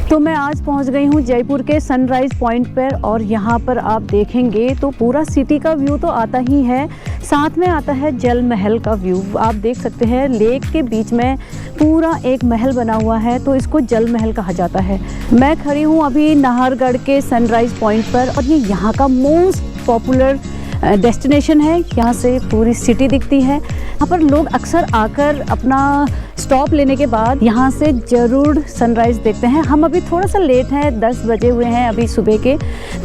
तो मैं आज पहुंच गई हूं जयपुर के सनराइज पॉइंट पर और यहां पर आप देखेंगे तो पूरा सिटी का व्यू तो आता ही है, साथ में आता है जल महल का व्यू। आप देख सकते हैं लेक के बीच में पूरा एक महल बना हुआ है, तो इसको जल महल कहा जाता है। मैं खड़ी हूं अभी नाहरगढ़ के सनराइज पॉइंट पर और ये यहाँ का मोस्ट पॉपुलर डेस्टिनेशन है। यहाँ से पूरी सिटी दिखती है। यहाँ पर लोग अक्सर आकर अपना स्टॉप लेने के बाद यहाँ से ज़रूर सनराइज़ देखते हैं। हम अभी थोड़ा सा लेट हैं, 10 बजे हुए हैं अभी सुबह के,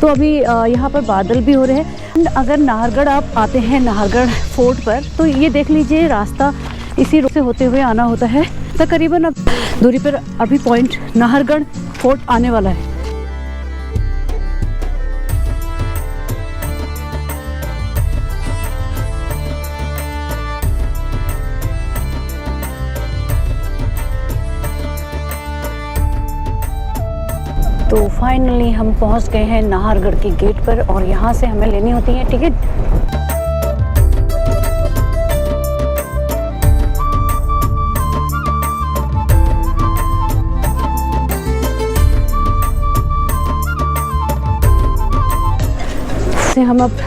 तो अभी यहाँ पर बादल भी हो रहे हैं। अगर नाहरगढ़ आप आते हैं नाहरगढ़ फोर्ट पर, तो ये देख लीजिए रास्ता इसी रोड से होते हुए आना होता है। तकरीबन अब दूरी पर अभी पॉइंट नाहरगढ़ फोर्ट आने वाला है। तो फाइनली हम पहुंच गए हैं नाहरगढ़ के गेट पर और यहाँ से हमें लेनी होती है टिकट। से हम अब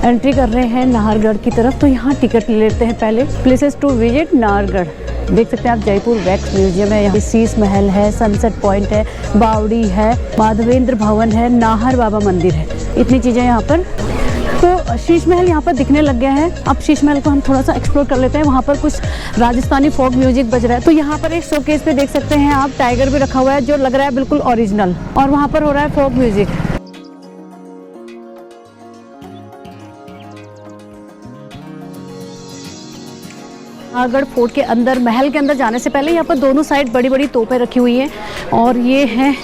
एंट्री कर रहे हैं नाहरगढ़ की तरफ। तो यहाँ टिकट ले लेते हैं पहले। प्लेसेस टू विजिट नाहरगढ़, देख सकते हैं आप, जयपुर वैक्स म्यूजियम है, यहाँ शीश महल है, सनसेट पॉइंट है, बावड़ी है, माधवेंद्र भवन है, नाहर बाबा मंदिर है, इतनी चीज़ें यहाँ पर। तो शीश महल यहाँ पर दिखने लग गया है। अब शीश महल को हम थोड़ा सा एक्सप्लोर कर लेते हैं। वहाँ पर कुछ राजस्थानी फोक म्यूजिक बज रहा है। तो यहाँ पर एक शोकेस पे देख सकते हैं आप, टाइगर भी रखा हुआ है जो लग रहा है बिल्कुल ओरिजिनल, और वहाँ पर हो रहा है फोक म्यूजिक। नाहरगढ़ फोर्ट के अंदर, महल के अंदर जाने से पहले यहाँ पर दोनों साइड बड़ी बड़ी तोपें रखी हुई हैं और ये हैं,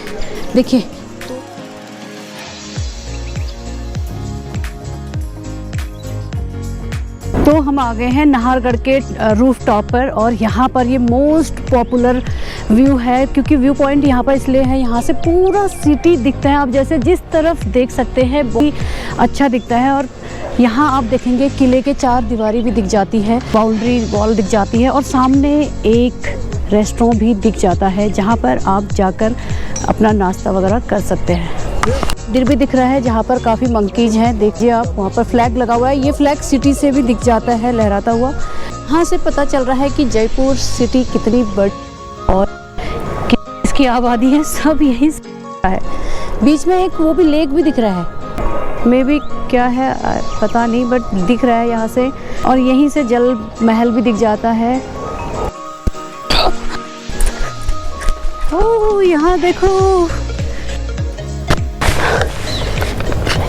देखिए, तो हम आ गए हैं नाहरगढ़ के रूफ टॉप पर और यहाँ पर ये मोस्ट पॉपुलर व्यू है, क्योंकि व्यू पॉइंट यहाँ पर इसलिए है, यहाँ से पूरा सिटी दिखता है। आप जैसे जिस तरफ देख सकते हैं बहुत अच्छा दिखता है। और यहाँ आप देखेंगे किले के 4 दीवारी भी दिख जाती है, बाउंड्री वॉल दिख जाती है और सामने एक रेस्टोरेंट भी दिख जाता है जहाँ पर आप जाकर अपना नाश्ता वगैरह कर सकते हैं। मंदिर भी दिख रहा है जहाँ पर काफ़ी मंकीज हैं, देखिए आप, वहाँ पर फ्लैग लगा हुआ है। ये फ्लैग सिटी से भी दिख जाता है लहराता हुआ। यहाँ से पता चल रहा है कि जयपुर सिटी कितनी बड़ी और इसकी आबादी है, सब यहीं से है। बीच में एक वो भी लेक भी दिख रहा है, मे बी क्या है पता नहीं, बट दिख रहा है यहाँ से। और यहीं से जल महल भी दिख जाता है। ओह, यहाँ देखो,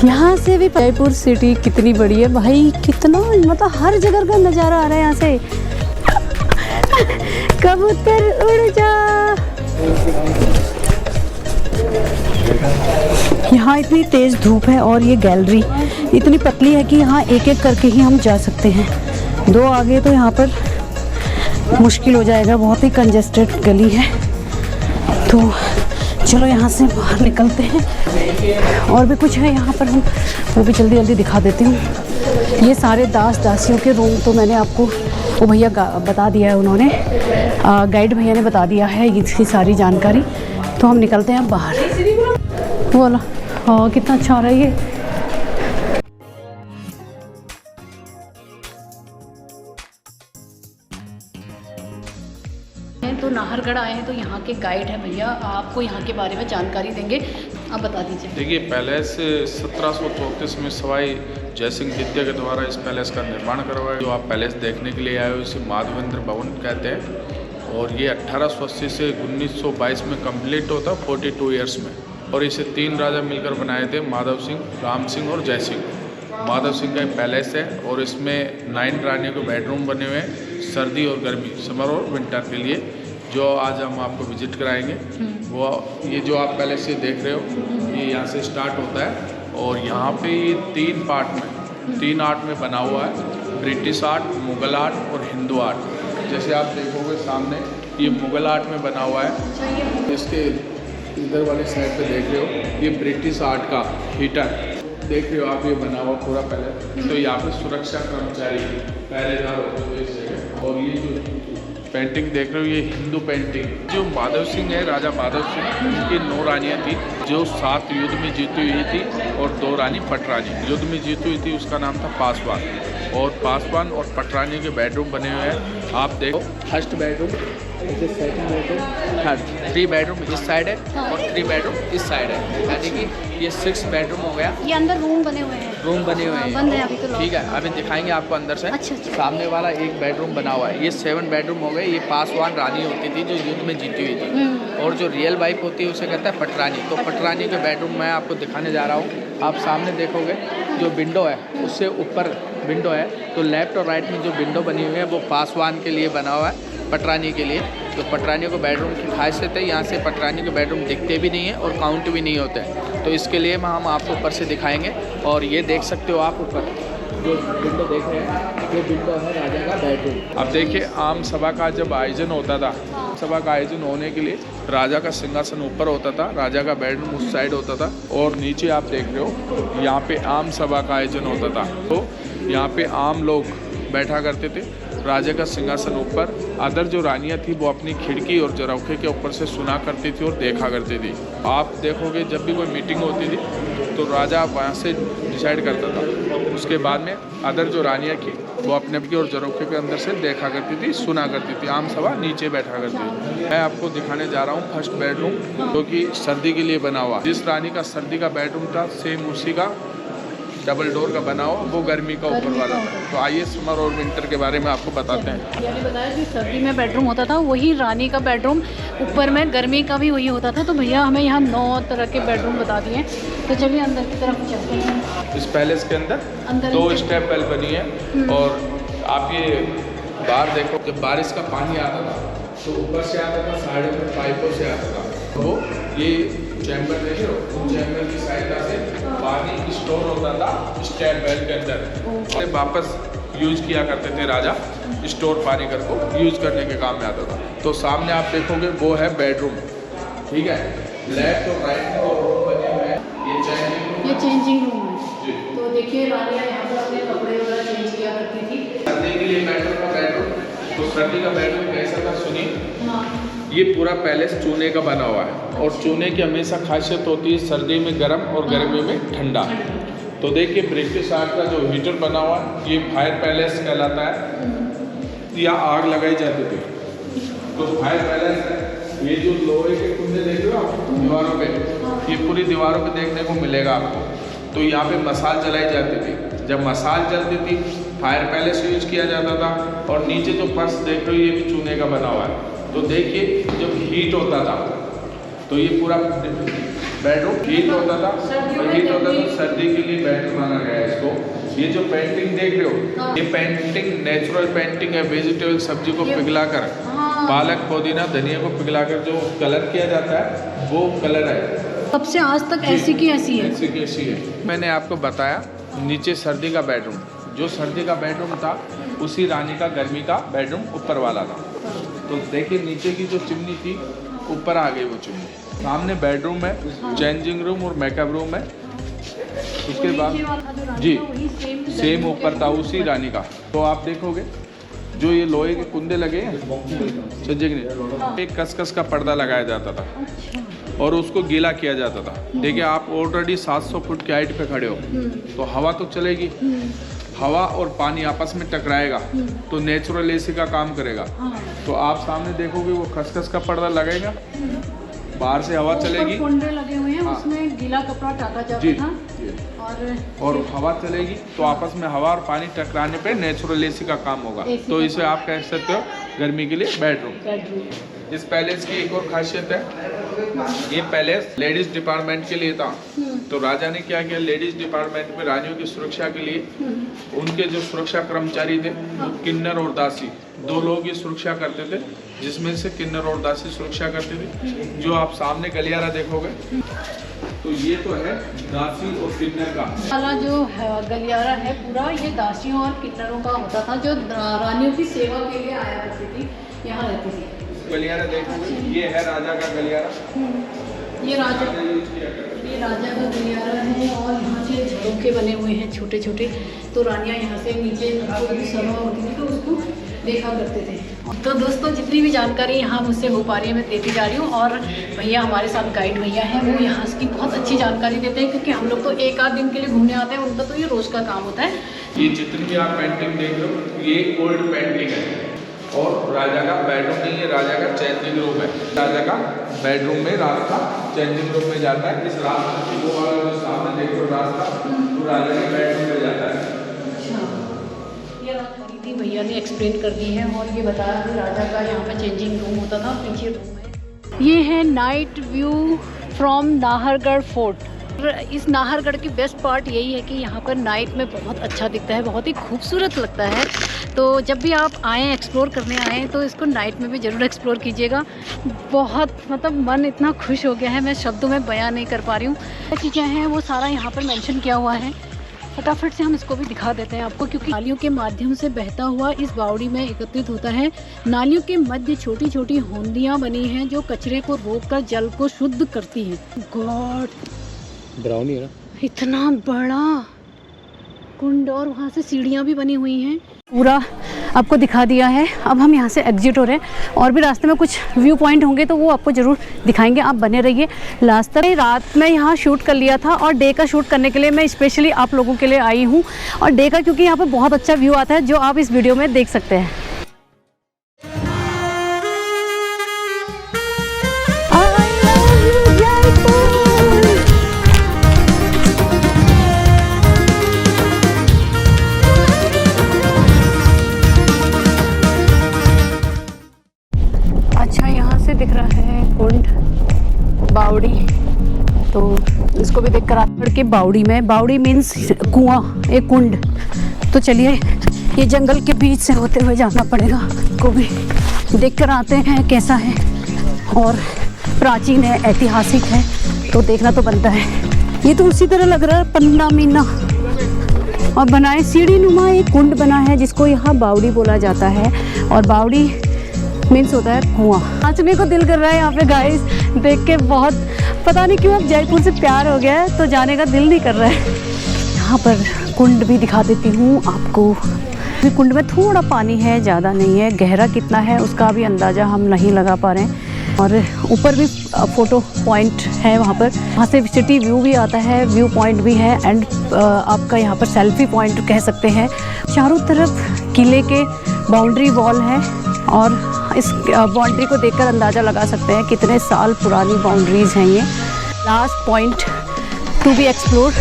यहाँ से भी जयपुर सिटी कितनी बड़ी है भाई, कितना, मतलब हर जगह का नज़ारा आ रहा है यहाँ से। कबूतर उड़ जा। यहाँ इतनी तेज़ धूप है और ये गैलरी इतनी पतली है कि यहाँ एक एक करके ही हम जा सकते हैं। 2 आगे तो यहाँ पर मुश्किल हो जाएगा, बहुत ही कंजेस्टेड गली है। तो चलो यहाँ से बाहर निकलते हैं। और भी कुछ है यहाँ पर, हम वो भी जल्दी जल्दी दिखा देती हूँ। ये सारे दासियों के रूम तो मैंने आपको वो भैया बता दिया है, उन्होंने गाइड भैया ने बता दिया है इसकी सारी जानकारी। तो हम निकलते हैं बाहर। बोला हाँ, कितना अच्छा आ रहा है ये। तो नाहरगढ़ आए हैं तो यहाँ के गाइड है भैया, आपको यहाँ के बारे में जानकारी देंगे, आप बता दीजिए। देखिए, पैलेस 1734 में सवाई जयसिंह द्वितीय के द्वारा इस पैलेस का निर्माण करवाया। जो आप पैलेस देखने के लिए आए हो इसे माधवेंद्र भवन कहते हैं और ये 1880 से 1922 में कंप्लीट होता, 42 ईयर्स में। और इसे 3 राजा मिलकर बनाए थे, माधव सिंह, राम सिंह और जय सिंह। माधव सिंह का पैलेस है और इसमें 9 रानियों के बेडरूम बने हुए हैं, सर्दी और गर्मी, समर और विंटर के लिए, जो आज हम आपको विजिट कराएंगे। वो ये जो आप पहले से देख रहे हो, ये यहाँ से स्टार्ट होता है और यहाँ पे 3 पार्ट में, 3 आर्ट में बना हुआ है, ब्रिटिश आर्ट, मुग़ल आर्ट और हिंदू आर्ट। जैसे आप देखोगे सामने ये मुग़ल आर्ट में बना हुआ है, इसके इधर वाले साइड पे देख रहे हो ये ब्रिटिश आर्ट का हीटर देख रहे हो आप, ये बना हुआ पूरा पहले। तो यहाँ पे सुरक्षा कर्मचारी पहरेदार होते हुए इस जगह, और ये जो पेंटिंग देख रहे हो, ये हिंदू पेंटिंग। जो माधव सिंह है, राजा माधव सिंह, उनकी 9 रानियाँ थी जो 7 युद्ध में जीती हुई थी और 2 रानी पटरानी। युद्ध में जीती हुई थी उसका नाम था पासवान। और पासवान और पटरानी के बेडरूम बने हुए हैं। आप देखो, first bedroom, second bedroom, third, 3 bedroom इस साइड है और 3 बेडरूम इस साइड है, यानी कि ये 6 बेडरूम हो गया। ये अंदर रूम बने हुए हैं। रूम बने हुए हैं, बंद है अभी तो। ठीक है, अभी दिखाएंगे आपको अंदर से। अच्छा। सामने वाला एक बेडरूम बना हुआ है। ये 7 बेडरूम हो गए। ये पासवान रानी होती थी जो युद्ध में जीती हुई थी, और जो रियल वाइफ होती है उसे कहता है पटरानी। तो पटरानी के बेडरूम मैं आपको दिखाने जा रहा हूँ। आप सामने देखोगे जो विंडो है उससे ऊपर विंडो है, तो लेफ्ट और राइट में जो विंडो बनी हुई है वो पासवान के लिए बना हुआ है, पटरानी के लिए। तो पटरानी को बेडरूम की खासियत है, यहाँ से पटरानी के बेडरूम दिखते भी नहीं हैं और काउंट भी नहीं होते हैं। तो इसके लिए हम आपको ऊपर से दिखाएंगे। और ये देख सकते हो आप ऊपर जो विंडो देख रहे हैं, ये विंडो है राजा का बेडरूम। अब देखिए, आम सभा का जब आयोजन होता था, सभा का आयोजन होने के लिए राजा का सिंहासन ऊपर होता था, राजा का बेडरूम उस साइड होता था, और नीचे आप देख रहे हो यहाँ पे आम सभा का आयोजन होता था। तो यहाँ पे आम लोग बैठा करते थे, राजा का सिंहासन ऊपर। अदर जो रानियाँ थी वो अपनी खिड़की और जरौखे के ऊपर से सुना करती थी और देखा करती थी। आप देखोगे जब भी कोई मीटिंग होती थी तो राजा वहाँ से डिसाइड करता था। उसके बाद में अदर जो रानियाँ की वो अपने और जरौखे के अंदर से देखा करती थी, सुना करती थी। आम सभा नीचे बैठा करती थी। मैं आपको दिखाने जा रहा हूँ फर्स्ट बेडरूम, जो कि सर्दी के लिए बना हुआ। जिस रानी का सर्दी का बेडरूम था, सेम उसी का डबल डोर का बना हुआ, वो गर्मी का ऊपर वाला था। तो आइए समर और विंटर के बारे में आपको बताते हैं। यानी बताया कि सर्दी में बेडरूम होता था, वही रानी का बेडरूम ऊपर में गर्मी का भी वही होता था। तो भैया हमें यहाँ 9 तरह के बेडरूम बता दिए। तो चलिए अंदर की तरफ चलते हैं। इस पैलेस के अंदर 2 स्टेप वेल बनी है। और आप ये बाहर देखो, जब बारिश का पानी आता था तो ऊपर से आता था, साइड में पाइपों से आता था। तो ये चैम्बर देखे हो, चैम्बर की सहायता से पानी स्टोर होता था स्टेप वेल के अंदर। वापस यूज किया करते थे राजा, स्टोर पानी कर को यूज करने के काम में आता था। तो सामने आप देखोगे वो है बेडरूम, ठीक है। लेफ्ट और राइट में जो रूम बने हुए हैं, ये चेंजिंग रूम है। तो देखिए रानियाँ यहाँ पर अपने कपड़े वगैरह चेंज किया करती थी। सर्दी के लिए बेडरूम। तो सर्दी का बेडरूम कैसा था सुनिए। ये पूरा पैलेस चूने का बना हुआ है, और चूने की हमेशा खासियत होती है सर्दी में गर्म और गर्मी में ठंडा। तो देखिए ब्रिटिश आर्ट का जो हीटर बना हुआ है, ये फायर पैलेस कहलाता है। यहाँ आग लगाई जाती थी, तो फायर पैलेस है। ये जो लोहे के कुंडे देख रहे हो आप दीवारों पे, ये पूरी दीवारों पे देखने को मिलेगा आपको। तो यहाँ पे मसाल जलाई जाती थी। जब मसाल जलती थी, फायर पैलेस यूज किया जाता था। और नीचे जो फर्श देख रहे हो, ये भी चूने का बना हुआ है। तो देखिए जब हीट होता था तो ये पूरा बेडरूम हीट होता था, सर्दी के लिए बेडरूम माना गया है इसको। ये जो पेंटिंग देख रहे हो, ये पेंटिंग नेचुरल पेंटिंग है। वेजिटेबल सब्जी को पिघलाकर, पालक पुदीना धनिया को पिघलाकर जो कलर किया जाता है वो कलर है। तब से आज तक ऐसी की ऐसी है। ऐसी की ऐसी है। मैंने आपको बताया नीचे सर्दी का बेडरूम, जो सर्दी का बेडरूम था उसी रानी का गर्मी का बेडरूम ऊपर वाला था। तो देखिए नीचे की जो चिमनी थी ऊपर आ गई वो चिमनी। सामने बेडरूम है, चेंजिंग रूम और मेकअप रूम है। उसके बाद जी सेम ऊपर था उसी रानी का। तो आप देखोगे जो ये लोहे के कुंदे लगे हैं सज्जे के लिए, एक कसकस का पर्दा लगाया जाता था और उसको गीला किया जाता था। देखिए आप ऑलरेडी 700 फुट की हाइट पे खड़े हो, तो हवा तो चलेगी, हवा और पानी आपस में टकराएगा तो नेचुरल एसी का काम करेगा। तो आप सामने देखोगे वो खसखस का पर्दा लगेगा, बाहर से हवा चलेगी, कुंडे लगे हुए हैं, उसमें गीला कपड़ा टाका जाता था और हवा चलेगी तो आपस में हवा और पानी टकराने पे नेचुरल एसी का काम होगा। तो इसे आप कह सकते हो गर्मी के लिए बेडरूम। इस पैलेस की एक और खासियत है, ये पैलेस लेडीज डिपार्टमेंट के लिए था। तो राजा ने क्या किया, लेडीज डिपार्टमेंट में रानियों की सुरक्षा के लिए उनके जो सुरक्षा कर्मचारी थे वो किन्नर और दासी 2 लोग की सुरक्षा करते थे, जिसमें से किन्नर और दासी सुरक्षा करते थे। जो आप सामने गलियारा देखोगे तो ये तो है दासी और किन्नर का वाला जो गलियारा है पूरा, ये दासियों और किन्नरों का होता था, जो रानियों की सेवा के लिए आया करती थी, यहाँ रहती थी। गलियारा देखोगे, ये है राजा का गलियारा। ये राजा का गलियारा है और यहाँ से झरोखे बने हुए हैं छोटे छोटे। तो रानियाँ यहाँ से नीचे सभा होती थी तो उसको देखा करते थे। तो दोस्तों जितनी भी जानकारी यहाँ मुझसे हो पा रही है मैं देती जा रही हूँ, और भैया हमारे साथ गाइड भैया हैं, वो यहाँ की बहुत अच्छी जानकारी देते हैं, क्योंकि हम लोग तो एक आध दिन के लिए घूमने आते हैं, उनका तो ये रोज़ का काम होता है। ये जितनी भी आप पेंटिंग देख रहे हो ये ओल्ड पेंटिंग है, और राजा का बेडरूम नहीं है, राजा का चेंजिंग रूम है। राजा का बेडरूम में रास्ता चेंजिंग रूम में जाता है। इस रास्ते को जो सामने देख रहे हो रास्ता, तो राजा के बेडरूम में जाता है। ये दीदी भैया ने एक्सप्लेन कर दी है, और ये बताया कि राजा का यहाँ पे चेंजिंग रूम होता था, पीछे रूम है। ये है night view from Nahargarh fort. इस नाहरगढ़ की बेस्ट पार्ट यही है कि यहाँ पर नाइट में बहुत अच्छा दिखता है, बहुत ही खूबसूरत लगता है। तो जब भी आप आएँ, एक्सप्लोर करने आएँ, तो इसको नाइट में भी ज़रूर एक्सप्लोर कीजिएगा। बहुत मतलब मन इतना खुश हो गया है, मैं शब्दों में बयान नहीं कर पा रही हूँ। क्या चीज़ें हैं वो सारा यहाँ पर मेंशन किया हुआ है। फटाफट से हम इसको भी दिखा देते हैं आपको, क्योंकि नालियों के माध्यम से बहता हुआ इस बावड़ी में एकत्रित होता है। नालियों के मध्य छोटी छोटी होंदियाँ बनी हैं जो कचरे को रोककर जल को शुद्ध करती हैं। गॉड, ब्राउनी है ना, इतना बड़ा कुंड, और वहाँ से सीढ़ियाँ भी बनी हुई हैं। पूरा आपको दिखा दिया है। अब हम यहाँ से एग्जिट हो रहे हैं, और भी रास्ते में कुछ व्यू पॉइंट होंगे तो वो आपको ज़रूर दिखाएंगे। आप बने रहिए लास्ट तक। रात में यहाँ शूट कर लिया था, और डे का शूट करने के लिए मैं स्पेशली आप लोगों के लिए आई हूँ। और डे का क्योंकि यहाँ पर बहुत अच्छा व्यू आता है, जो आप इस वीडियो में देख सकते हैं। दिख रहा है कुंड, बावड़ी, तो इसको भी देख कर आकर के बावड़ी में, बावड़ी मीन्स कुआं, एक कुंड। तो चलिए ये जंगल के बीच से होते हुए जाना पड़ेगा, को भी देख कर आते हैं कैसा है। और प्राचीन है, ऐतिहासिक है, तो देखना तो बनता है। ये तो उसी तरह लग रहा है पन्ना मीना, और बनाए सीढ़ी नुमा एक कुंड बना है जिसको यहाँ बावड़ी बोला जाता है। और बावड़ी मीन्स होता है कुआं। नाचने को दिल कर रहा है यहाँ पे गाइस, देख के बहुत, पता नहीं क्यों अब जयपुर से प्यार हो गया है, तो जाने का दिल नहीं कर रहा है। यहाँ पर कुंड भी दिखा देती हूँ आपको। कुंड में थोड़ा पानी है, ज़्यादा नहीं है। गहरा कितना है उसका भी अंदाज़ा हम नहीं लगा पा रहे हैं। और ऊपर भी फ़ोटो पॉइंट है, वहाँ पर, वहाँ से सिटी व्यू भी आता है, व्यू पॉइंट भी है, एंड आपका यहाँ पर सेल्फी पॉइंट कह सकते हैं। चारों तरफ किले के बाउंड्री वॉल है, और इस बाउंड्री को देखकर अंदाज़ा लगा सकते हैं कितने साल पुरानी बाउंड्रीज़ हैं ये। Last point to be explore,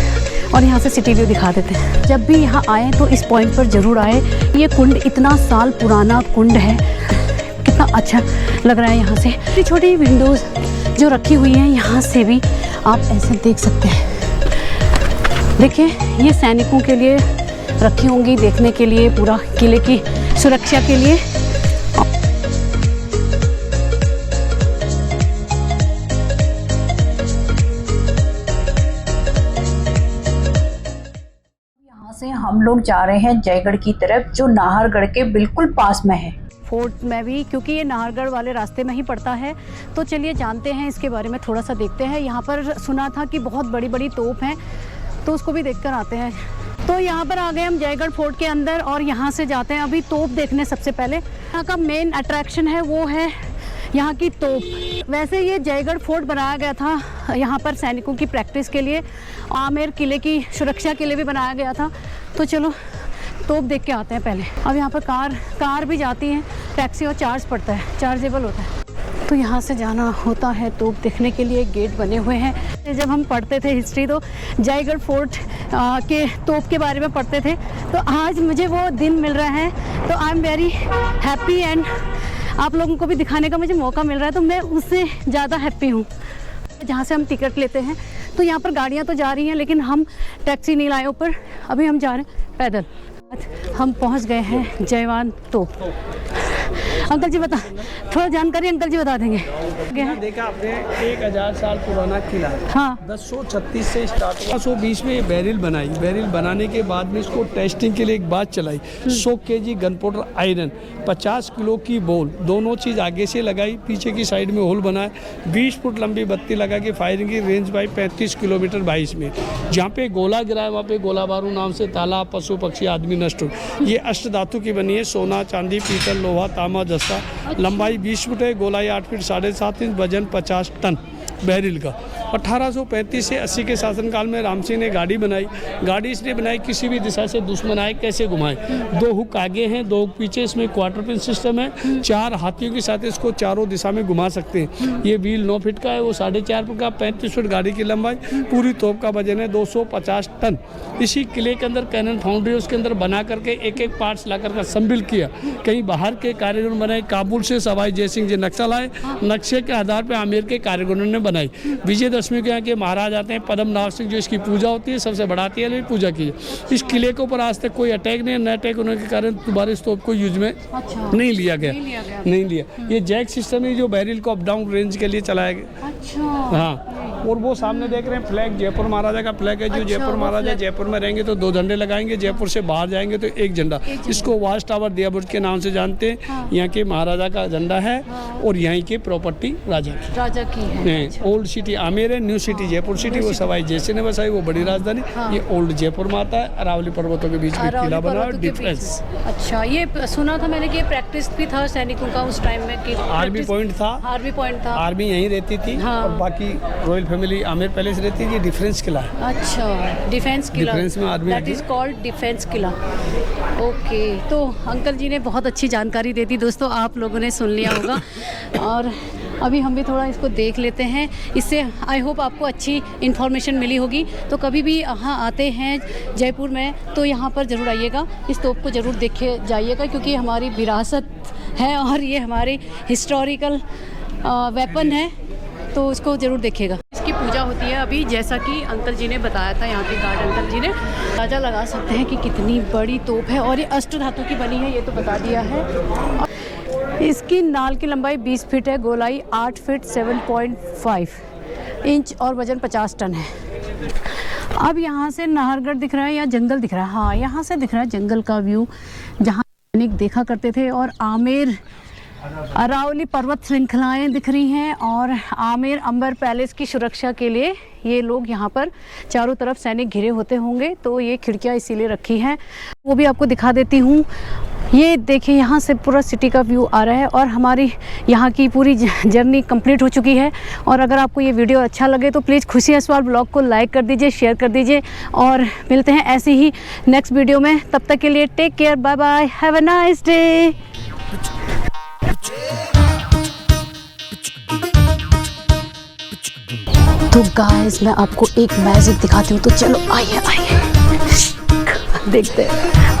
और यहाँ से सिटी व्यू दिखा देते हैं। जब भी यहाँ आए तो इस पॉइंट पर ज़रूर आए। ये कुंड इतना साल पुराना कुंड है, कितना अच्छा लग रहा है। यहाँ से छोटी छोटी विंडोज़ जो रखी हुई हैं, यहाँ से भी आप ऐसे देख सकते हैं। देखिए ये सैनिकों के लिए रखी होंगी, देखने के लिए, पूरा किले की सुरक्षा के लिए। से हम लोग जा रहे हैं जयगढ़ की तरफ, जो नाहरगढ़ के बिल्कुल पास में है। फोर्ट में भी, क्योंकि ये नाहरगढ़ वाले रास्ते में ही पड़ता है। तो चलिए जानते हैं इसके बारे में, थोड़ा सा देखते हैं। यहाँ पर सुना था कि बहुत बड़ी बड़ी तोप हैं, तो उसको भी देखकर आते हैं। तो यहाँ पर आ गए हम जयगढ़ फोर्ट के अंदर, और यहाँ से जाते हैं अभी तोप देखने। सबसे पहले यहाँ का मेन अट्रैक्शन है वो है यहाँ की तोप। वैसे ये जयगढ़ फोर्ट बनाया गया था यहाँ पर सैनिकों की प्रैक्टिस के लिए, आमेर किले की सुरक्षा के लिए भी बनाया गया था। तो चलो तोप देख के आते हैं पहले। अब यहाँ पर कार भी जाती है, टैक्सी और चार्ज पड़ता है, चार्जेबल होता है। तो यहाँ से जाना होता है तोप देखने के लिए। गेट बने हुए हैं। जब हम पढ़ते थे हिस्ट्री, तो जयगढ़ फोर्ट के तोप के बारे में पढ़ते थे। तो आज मुझे वो दिन मिल रहा है, तो I am very happy, and आप लोगों को भी दिखाने का मुझे मौका मिल रहा है, तो मैं उससे ज़्यादा हैप्पी हूँ। जहाँ से हम टिकट लेते हैं, तो यहाँ पर गाड़ियाँ तो जा रही हैं, लेकिन हम टैक्सी नहीं लाए ऊपर, अभी हम जा रहे हैं पैदल। हम पहुँच गए हैं जयवान तोप। अंकल जी बता, थोड़ा जानकारी अंकल जी बता देंगे। यहाँ देखा आपने 1000 साल पुराना किला, हाँ 1036 से स्टार्ट हुआ। 1920 में ये बैरिल बनाई, बैरिल बनाने के बाद में इसको टेस्टिंग के लिए एक बात चलाई। 100 kg gun powder iron, 50 kilo की बॉल, दोनों चीज़ आगे से लगाई, पीछे की साइड में होल बनाए, 20 फुट लंबी बत्ती लगा के फायरिंग की रेंज बाई 35 किलोमीटर 22 में। जहाँ पे गोला गिरा है वहाँ पे गोला बारू नाम से तालाब, पशु पक्षी, आदमी नष्ट हो। ये अष्ट धातु की बनी है, सोना, चांदी, पीतल, लोहा, तांबा, जस्ता। लंबाई 20 फुट है, गोलाई 8 फीट 7.5 इंच, वजन 50 टन बैरिल का। 1835 से 80 के शासनकाल में राम सिंह ने गाड़ी बनाई। गाड़ी इसलिए बनाई किसी भी दिशा से दुश्मन आए कैसे घुमाए। 2 हुक आगे हैं, 2 हुक पीछे, इसमें क्वार्टर पिन सिस्टम है। 4 हाथियों के साथ इसको चारों दिशा में घुमा सकते हैं। ये व्हील 9 फीट का है, वो 4.5 फुट का, 35 फुट गाड़ी की लंबाई। पूरी तोप का वजन है 250 टन। इसी किले के अंदर कैनन फाउंड्री उसके अंदर बना करके एक पार्ट्स ला करके असम्बल किया। कहीं बाहर के कारीगर बनाए, काबुल से सवाई जयसिंह जी नक्शा लाए, नक्शे के आधार पर आमेर के कारीगरों ने बनाई। विजयदशमी के यहाँ के महाराज आते हैं, पद्मनाभ सिंह जो इसकी पूजा होती है सबसे बढ़ाती है, लेकिन पूजा की है। इस किले के ऊपर आज तक कोई अटैक नहीं, न अटैक होने के कारण दोबारा इस तोप को यूज में नहीं लिया गया, नहीं लिया। ये जैक सिस्टम है जो बैरिल को अप डाउन रेंज के लिए चलाया गया। अच्छा हाँ, और वो सामने देख रहे हैं फ्लैग जयपुर महाराजा का फ्लैग है। जो जयपुर महाराजा जयपुर में रहेंगे तो 2 झंडे लगाएंगे, जयपुर से बाहर जाएंगे तो 1 झंडा। इसको वाच टावर दिया बुर्ज के नाम से जानते हैं। यहाँ के महाराजा का झंडा है और यहाँ की प्रॉपर्टी राजा की है। ओल्ड सिटी आमेर है, न्यू सिटी जयपुर सिटी वो सवाई जयसिंह ने बसाई, वो बड़ी राजधानी। ये ओल्ड जयपुर में आता है, अरावली पर्वतों के बीच में किला बना और डिफेंस। अच्छा, ये सुना था मैंने कि ये प्रैक्टिस भी था सैनिकों का उस टाइम में कि आर्मी पॉइंट था। आर्मी यहीं रहती थी और बाकी रॉयल फैमिली आमेर पैलेस रहती है। ये डिफेंस किला है। अच्छा, डिफेंस किला, डिफेंस में आदमी that is called defence Qila. Okay, तो अंकल जी ने बहुत अच्छी जानकारी दे दी दोस्तों, आप लोगों ने सुन लिया होगा। और अभी हम भी थोड़ा इसको देख लेते हैं, इससे आई होप आपको अच्छी इन्फॉर्मेशन मिली होगी। तो कभी भी यहाँ आते हैं जयपुर में तो यहाँ पर ज़रूर आइएगा, इस तोप को ज़रूर देखे जाइएगा, क्योंकि हमारी विरासत है और ये हमारे हिस्टोरिकल वेपन है, तो उसको ज़रूर देखिएगा। इसकी पूजा होती है अभी, जैसा कि अंकल जी ने बताया था, यहाँ के गार्ड अंकल जी ने अंदाजा लगा सकते हैं कि कितनी बड़ी तोप है। और ये अष्ट धातु की बनी है, ये तो बता दिया है। इसकी नाल की लंबाई 20 फीट है, गोलाई 8 फीट 7.5 इंच और वजन 50 टन है। अब यहाँ से नाहरगढ़ दिख रहा है या जंगल दिख रहा है? हाँ, यहाँ से दिख रहा है जंगल का व्यू, जहाँ सैनिक देखा करते थे। और आमेर अरावली पर्वत श्रृंखलाएं दिख रही हैं और आमेर अंबर पैलेस की सुरक्षा के लिए ये लोग यहाँ पर चारों तरफ सैनिक घिरे होते होंगे, तो ये खिड़कियाँ इसीलिए रखी हैं। वो भी आपको दिखा देती हूँ। ये देखिए, यहाँ से पूरा सिटी का व्यू आ रहा है और हमारी यहाँ की पूरी जर्नी कंप्लीट हो चुकी है। और अगर आपको ये वीडियो अच्छा लगे तो प्लीज़ खुशी अस्वाल ब्लॉग को लाइक कर दीजिए, शेयर कर दीजिए और मिलते हैं ऐसे ही नेक्स्ट वीडियो में। तब तक के लिए take care, bye bye, have a nice day. तो गाइस, मैं आपको एक मैजिक दिखाती हूँ, तो चलो आइए देखते हैं।